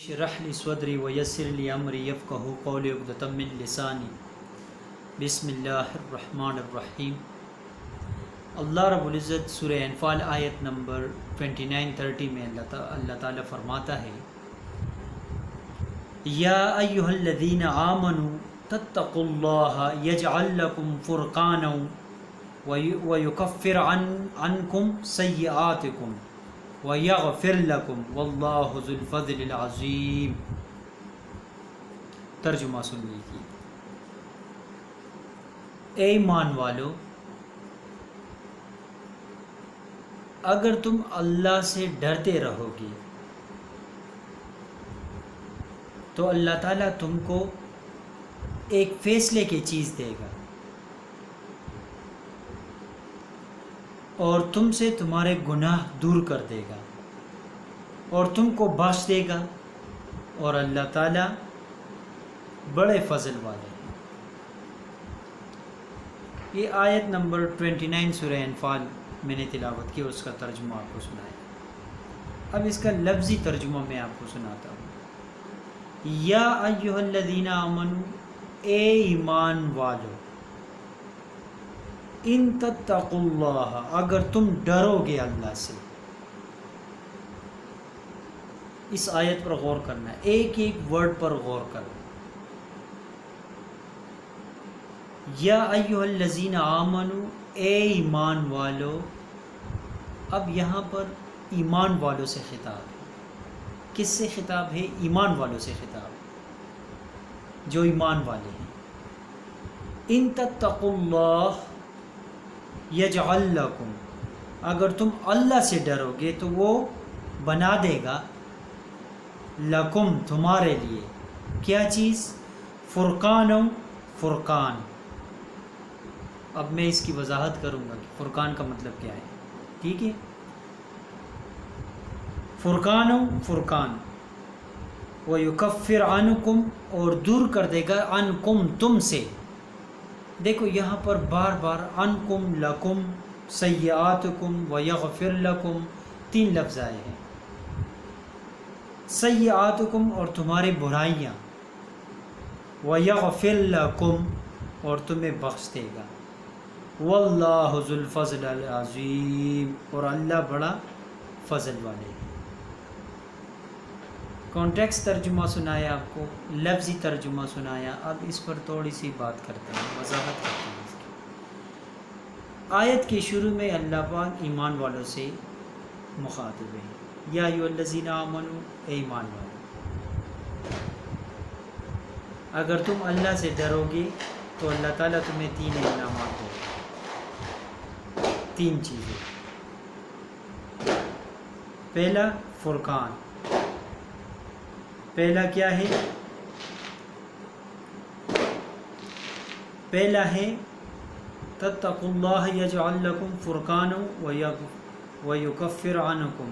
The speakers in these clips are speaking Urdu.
اشرح لی صدری ویسر لی امری یفقہوا قولی عقدۃ من لسانی بسم اللہ الرحمن الرحیم۔ اللہ رب العزت سورہ انفال آیت نمبر 29-30 میں اللہ تعالیٰ فرماتا ہے، یا ایہا الذین آمنوا تتقوا اللہ یجعل لکم فرقانا ویکفر عنکم سیئاتکم وَيَغْفِرْ لَكُمْ وَاللَّهُ ذُو الْفَضْلِ الْعَظِيمِ۔ ترجمہ سن لیجیے۔ اے ایمان والو، اگر تم اللہ سے ڈرتے رہو گے تو اللہ تعالیٰ تم کو ایک فیصلے کی چیز دے گا اور تم سے تمہارے گناہ دور کر دے گا اور تم کو بخش دے گا، اور اللہ تعالیٰ بڑے فضل والے ہیں۔ یہ آیت نمبر 29 سورہ انفال میں نے تلاوت کی اور اس کا ترجمہ آپ کو سنایا۔ اب اس کا لفظی ترجمہ میں آپ کو سناتا ہوں۔ یا ایھا الذین آمنوا، اے ایمان والو، ان تتقوا اللہ، اگر تم ڈرو گے اللہ سے۔ اس آیت پر غور کرنا ہے، ایک ایک ورڈ پر غور کرو۔ یا ایھا الذین آمنوا، اے ایمان والو۔ اب یہاں پر ایمان والوں سے خطاب ہے۔ کس سے خطاب ہے؟ ایمان والوں سے خطاب ہے، جو ایمان والے ہیں۔ ان تتقوا اللہ یجعل لکم، اگر تم اللہ سے ڈرو گے تو وہ بنا دے گا لکم، تمہارے لیے کیا چیز؟ فرقان۔ اب میں اس کی وضاحت کروں گا کہ فرقان کا مطلب کیا ہے، ٹھیک ہے؟ فرقان وَيُكَفِّرْ عَنْكُمْ، اور دور کر دے گا عنکم، تم سے۔ دیکھو یہاں پر بار بار عنکم، لکم، سیئاتکم وَيَغْفِرْ لَكُمْ 3 لفظ آئے ہیں۔ سیئاتکم اور تمہاری برائیاں، وَيَغْفِرْ لَكُمْ اور تمہیں بخش دے گا، وَاللَّهُ ذُو الْفَضْلِ الْعَظِيمِ اور اللہ بڑا فضل والے ہیں۔ کانٹیکسٹ ترجمہ سنایا آپ کو، لفظی ترجمہ سنایا۔ اب اس پر تھوڑی سی بات کرتے ہیں، وضاحت کرتے ہیں اس کی۔ آیت کے شروع میں اللہ پاک ایمان والوں سے مخاطب ہے، یا ایھا الذین آمنوا، اے ایمان والو، اگر تم اللہ سے ڈرو گے تو اللہ تعالیٰ تمہیں 3 انعامات دے گا، 3 چیزیں۔ پہلا فرقان، پہلا کیا ہے؟ پہلا ہے تتقوا اللہ یجعل لکم فرقانا ویکفر عنکم،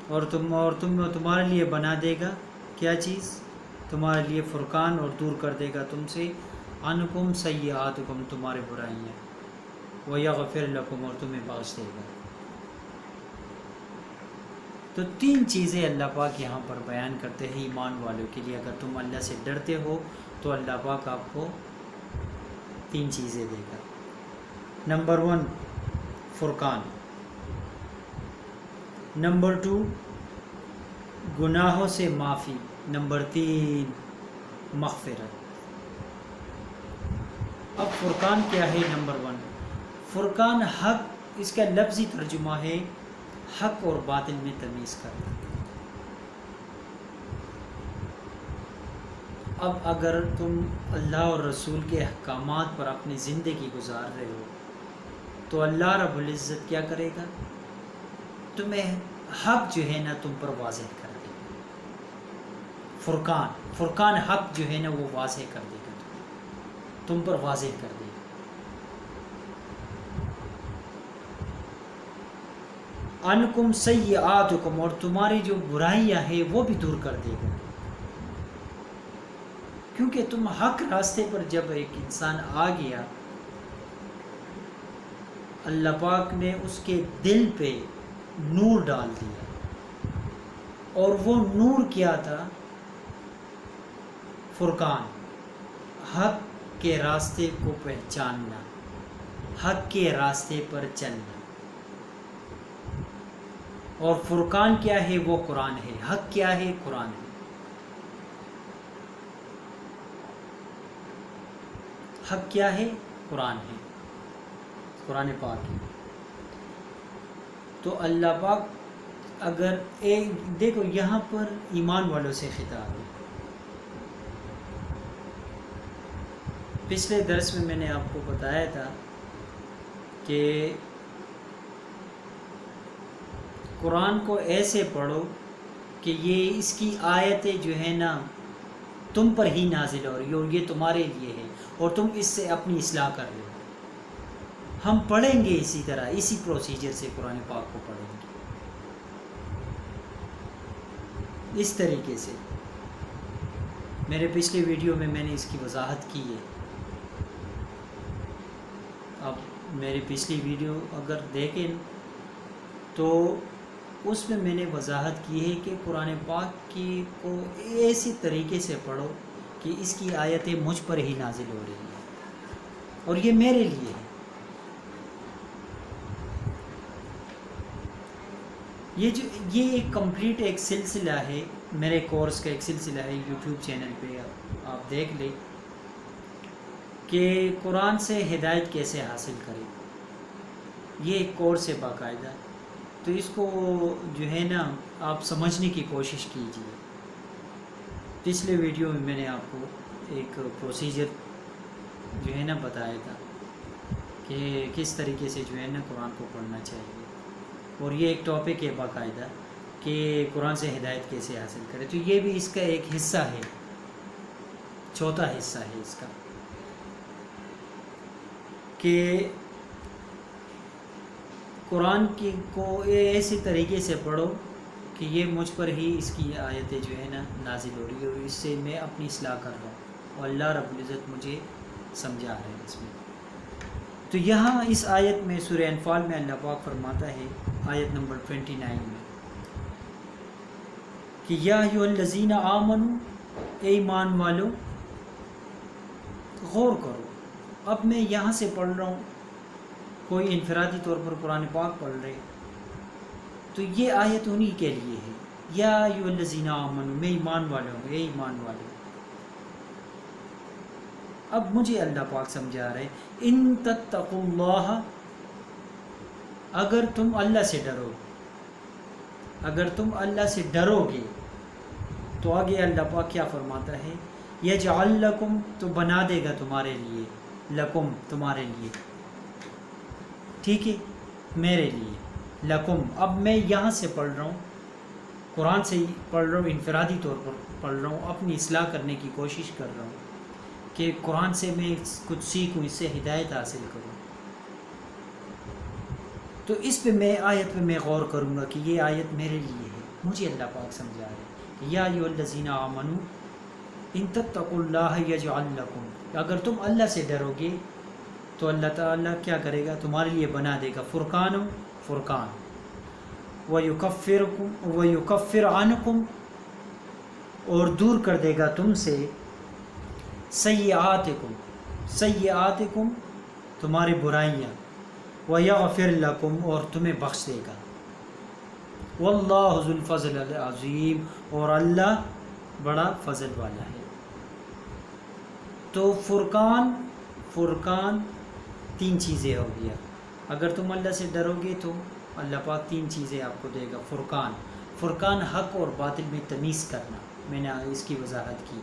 اور تمہارے لیے بنا دے گا کیا چیز؟ تمہارے لیے فرقان، اور دور کر دے گا تم سے عنکم سیئاتکم، تمہارے برائیاں، ویغفر لکم اور تمہیں بخش دے گا۔ تو 3 چیزیں اللہ پاک یہاں پر بیان کرتے ہیں ایمان والوں کے لیے۔ اگر تم اللہ سے ڈرتے ہو تو اللہ پاک آپ کو 3 چیزیں دے گا۔ نمبر 1 فرقان، نمبر 2 گناہوں سے معافی، نمبر 3 مغفرت۔ اب فرقان کیا ہے؟ نمبر 1 فرقان حق، اس کا لفظی ترجمہ ہے حق اور باطل میں تمیز کرنا۔ اب اگر تم اللہ اور رسول کے احکامات پر اپنی زندگی گزار رہے ہو تو اللہ رب العزت کیا کرے گا؟ تمہیں حق جو ہے نا تم پر واضح کر دے گا۔ فرقان حق جو ہے نا وہ واضح کر دے گا، تم پر واضح کر دے گا۔ عنکم سیئاتکم، اور تمہاری جو برائیاں ہیں وہ بھی دور کر دے گا، کیونکہ تم حق راستے پر جب ایک انسان آ گیا، اللہ پاک نے اس کے دل پہ نور ڈال دیا اور وہ نور کیا تھا؟ فرقان، حق کے راستے کو پہچاننا، حق کے راستے پر چلنا. اور فرقان کیا ہے؟ وہ قرآن ہے. حق کیا ہے؟ قرآن ہے. حق کیا ہے؟ قرآن ہے، قرآن پاک ہے. تو اللہ پاک اگر دیکھو یہاں پر ایمان والوں سے خطاب ہے. پچھلے درس میں نے آپ کو بتایا تھا کہ قرآن کو ایسے پڑھو کہ یہ اس کی آیتیں جو ہے نا تم پر ہی نازل ہو رہی ہو، یہ تمہارے لیے ہے اور تم اس سے اپنی اصلاح کر رہے ہو. ہم پڑھیں گے اسی طرح، اسی پروسیجر سے قرآن پاک کو پڑھیں گے، اس طریقے سے. میرے پچھلے ویڈیو میں نے اس کی وضاحت کی ہے. اب میری پچھلی ویڈیو اگر دیکھیں تو اس میں نے وضاحت کی ہے کہ قرآن پاک کی کو ایسی طریقے سے پڑھو کہ اس کی آیتیں مجھ پر ہی نازل ہو رہی ہیں اور یہ میرے لیے ہے. یہ ایک کمپلیٹ ایک سلسلہ ہے، میرے کورس کا ایک سلسلہ ہے. یوٹیوب چینل پہ آپ دیکھ لیں کہ قرآن سے ہدایت کیسے حاصل کریں. یہ ایک کورس ہے باقاعدہ. تو اس کو جو ہے نا آپ سمجھنے کی کوشش کیجیے. پچھلے ویڈیو میں نے آپ کو ایک پروسیجر جو ہے نا بتایا تھا کہ کس طریقے سے جو ہے نا قرآن کو پڑھنا چاہیے. اور یہ ایک ٹاپک ہے باقاعدہ کہ قرآن سے ہدایت کیسے حاصل کرے. تو یہ بھی اس کا ایک حصہ ہے، چوتھا حصہ ہے اس کا، کہ قرآن کو ایسی طریقے سے پڑھو کہ یہ مجھ پر ہی اس کی آیتیں جو ہے نا نازل ہو رہی ہے اور اس سے میں اپنی اصلاح کر رہا ہوں اور اللہ رب العزت مجھے سمجھا رہے ہیں اس میں. تو یہاں اس آیت میں سورہ انفال میں اللہ پاک فرماتا ہے آیت نمبر 29 میں کہ یا ایھا الذین آمنو، اے ایمان والو، غور کرو. اب میں یہاں سے پڑھ رہا ہوں، کوئی انفرادی طور پر قرآن پاک پڑھ رہے تو یہ آیت انہی کے لیے ہے. یا ایھا الذین آمنو، میں ایمان والوں ہوں، اے ایمان والو. اب مجھے اللہ پاک سمجھا رہے ان تتقوا اللہ، اگر تم اللہ سے ڈرو، اگر تم اللہ سے ڈرو گے تو آگے اللہ پاک کیا فرماتا ہے؟ یجعل لکم، تو بنا دے گا تمہارے لیے، لکم تمہارے لیے، ٹھیک ہے، میرے لیے، لکم. اب میں یہاں سے پڑھ رہا ہوں، قرآن سے پڑھ رہا ہوں، انفرادی طور پر پڑھ رہا ہوں، اپنی اصلاح کرنے کی کوشش کر رہا ہوں کہ قرآن سے میں کچھ سیکھوں، اس سے ہدایت حاصل کروں. تو اس پہ میں آیت پہ میں غور کروں گا کہ یہ آیت میرے لیے ہے. مجھے اللہ پاک سمجھا رہے کہ یا ایھا الذین آمنو ان تتقوا اللہ یجعل لکم، اگر تم اللہ سے ڈرو گے تو اللہ تعالیٰ کیا کرے گا؟ تمہارے لیے بنا دے گا فرقان، فرقان. وَيُكَفِّرْ عَنْكُمْ، اور دور کر دے گا تم سے سیئاتکم، سیئاتکم تمہاری برائیاں، وَيَغْفِرْ لَكُمْ، اور تمہیں بخش دے گا. وَاللَّهُ ذُو الْفَضْلِ الْعَظِيمِ، اور اللہ بڑا فضل والا ہے. تو فرقان، فرقان تین چیزیں ہو گیا. اگر تم اللہ سے ڈرو گے تو اللہ پاک تین چیزیں آپ کو دے گا. فرقان، فرقان حق اور باطل میں تمیز کرنا. میں نے اس کی وضاحت کی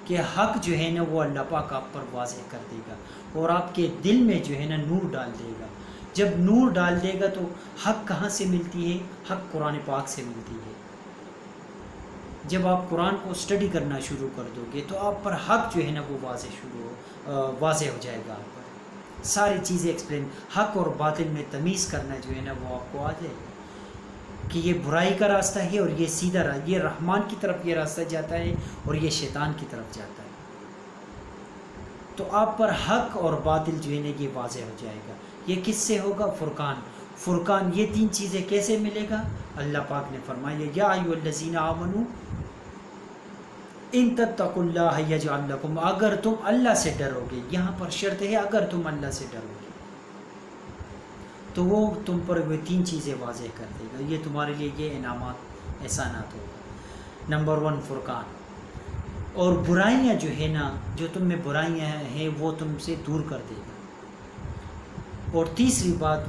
کہ حق جو ہے نا وہ اللہ پاک آپ پر واضح کر دے گا اور آپ کے دل میں جو ہے نا نور ڈال دے گا. جب نور ڈال دے گا تو حق کہاں سے ملتی ہے؟ حق قرآن پاک سے ملتی ہے. جب آپ قرآن کو اسٹڈی کرنا شروع کر دو گے تو آپ پر حق جو ہے نا وہ واضح ہو جائے گا. آپ پر ساری چیزیں ایکسپلین، حق اور باطل میں تمیز کرنا جو ہے نا وہ آپ کو آ جائے گا کہ یہ برائی کا راستہ ہے اور یہ سیدھا راستہ، یہ رحمان کی طرف یہ راستہ جاتا ہے اور یہ شیطان کی طرف جاتا ہے. تو آپ پر حق اور باطل جو ہے نا یہ واضح ہو جائے گا. یہ کس سے ہوگا؟ فرقان. فرقان یہ تین چیزیں کیسے ملے گا؟ اللہ پاک نے فرمایا یا ایھا الذین آمنوا ان تتقوا اللہ یجعل لکم، اگر تم اللہ سے ڈرو گے، یہاں پر شرط ہے اگر تم اللہ سے ڈرو گے تو وہ تم پر وہ 3 چیزیں واضح کر دے گا، یہ تمہارے لیے یہ انعامات احسانات ہوگا۔ نمبر 1 فرقان، اور برائیاں جو ہے نا، جو تم میں برائیاں ہیں وہ تم سے دور کر دے گا، اور تیسری بات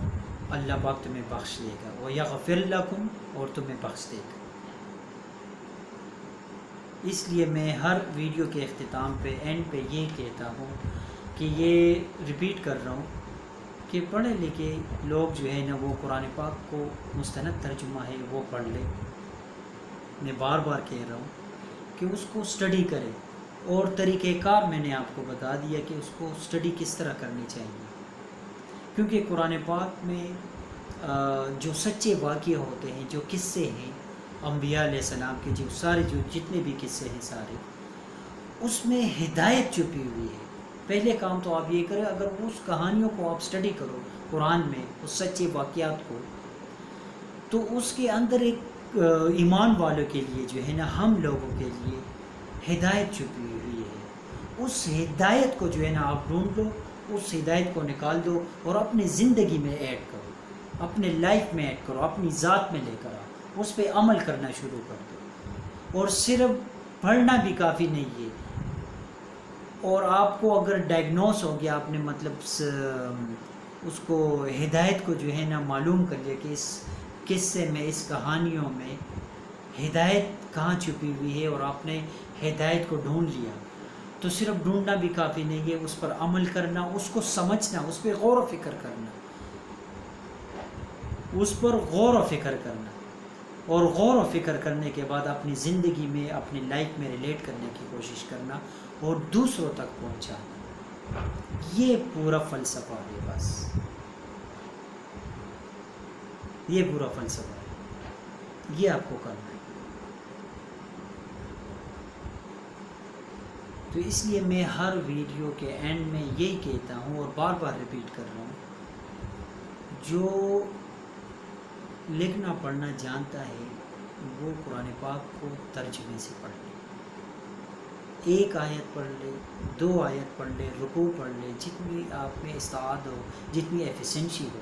اللہ پاک تمہیں بخش دے گا، وَيَغْفِرْ لَكُمْ، اور تمہیں بخش دے گا۔ اس لیے میں ہر ویڈیو کے اختتام پہ اینڈ پہ یہ کہتا ہوں کہ یہ ریپیٹ کر رہا ہوں کہ پڑھے لکھے لوگ جو ہے نا وہ قرآن پاک کو مستند ترجمہ ہے وہ پڑھ لیں۔ میں بار بار کہہ رہا ہوں کہ اس کو سٹڈی کرے، اور طریقہ کار میں نے آپ کو بتا دیا کہ اس کو سٹڈی کس طرح کرنی چاہیے، کیونکہ قرآن پاک میں جو سچے واقعے ہوتے ہیں، جو قصے ہیں انبیاء علیہ السلام کے، جو سارے جو جتنے بھی قصے ہیں سارے، اس میں ہدایت چھپی ہوئی ہے۔ پہلے کام تو آپ یہ کریں، اگر اس کہانیوں کو آپ سٹڈی کرو قرآن میں، اس سچے واقعات کو، تو اس کے اندر ایک ایمان والوں کے لیے جو ہے نا، ہم لوگوں کے لیے ہدایت چھپی ہوئی ہے۔ اس ہدایت کو جو ہے نا آپ ڈھونڈ لو، اس ہدایت کو نکال دو اور اپنی زندگی میں ایڈ کرو، اپنے لائف میں ایڈ کرو، اپنی ذات میں لے کر آؤ، اس پہ عمل کرنا شروع کر دو۔ اور صرف پڑھنا بھی کافی نہیں ہے، اور آپ کو اگر ڈائگنوس ہو گیا، آپ نے مطلب اس کو ہدایت کو جو ہے نا معلوم کر لیا کہ اس قصے میں، اس کہانیوں میں ہدایت کہاں چھپی ہوئی ہے، اور آپ نے ہدایت کو ڈھونڈ لیا، تو صرف ڈھونڈنا بھی کافی نہیں ہے، اس پر عمل کرنا، اس کو سمجھنا، اس پہ غور و فکر کرنا، اس پر غور و فکر کرنا، اور غور و فکر کرنے کے بعد اپنی زندگی میں، اپنی لائف میں ریلیٹ کرنے کی کوشش کرنا اور دوسروں تک پہنچانا۔ یہ پورا فلسفہ ہے، بس یہ پورا فلسفہ ہے، یہ آپ کو کرنا ہے۔ تو اس لیے میں ہر ویڈیو کے اینڈ میں یہی کہتا ہوں اور بار بار ریپیٹ کر رہا ہوں، جو لکھنا پڑھنا جانتا ہے وہ قرآن پاک کو ترجمے سے پڑھ لے، ایک آیت پڑھ لے، 2 آیت پڑھ لے، رکوع پڑھ لے، جتنی آپ میں استعداد ہو، جتنی ایفیشنسی ہو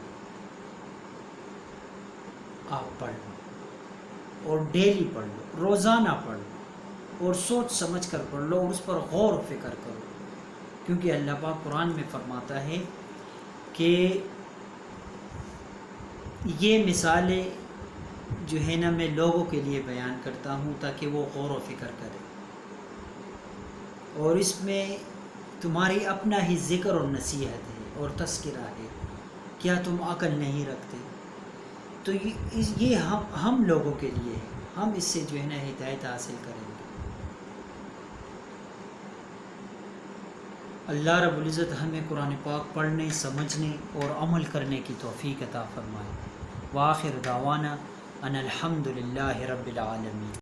آپ پڑھ لو، اور ڈیلی پڑھ لو، روزانہ پڑھ لو، اور سوچ سمجھ کر پڑھ لو، اور اس پر غور و فکر کرو، کیونکہ اللہ پاک قرآن میں فرماتا ہے کہ یہ مثالیں جو ہے نا میں لوگوں کے لیے بیان کرتا ہوں تاکہ وہ غور و فکر کریں، اور اس میں تمہاری اپنا ہی ذکر اور نصیحت ہے اور تذکرہ ہے، کیا تم عقل نہیں رکھتے؟ تو یہ ہم لوگوں کے لیے ہے، ہم اس سے جو ہے نا ہدایت حاصل کریں گے۔ اللہ رب العزت ہمیں قرآن پاک پڑھنے، سمجھنے اور عمل کرنے کی توفیق عطا فرمائے۔ وآخر دعوانا ان الحمد للہ رب العالمین۔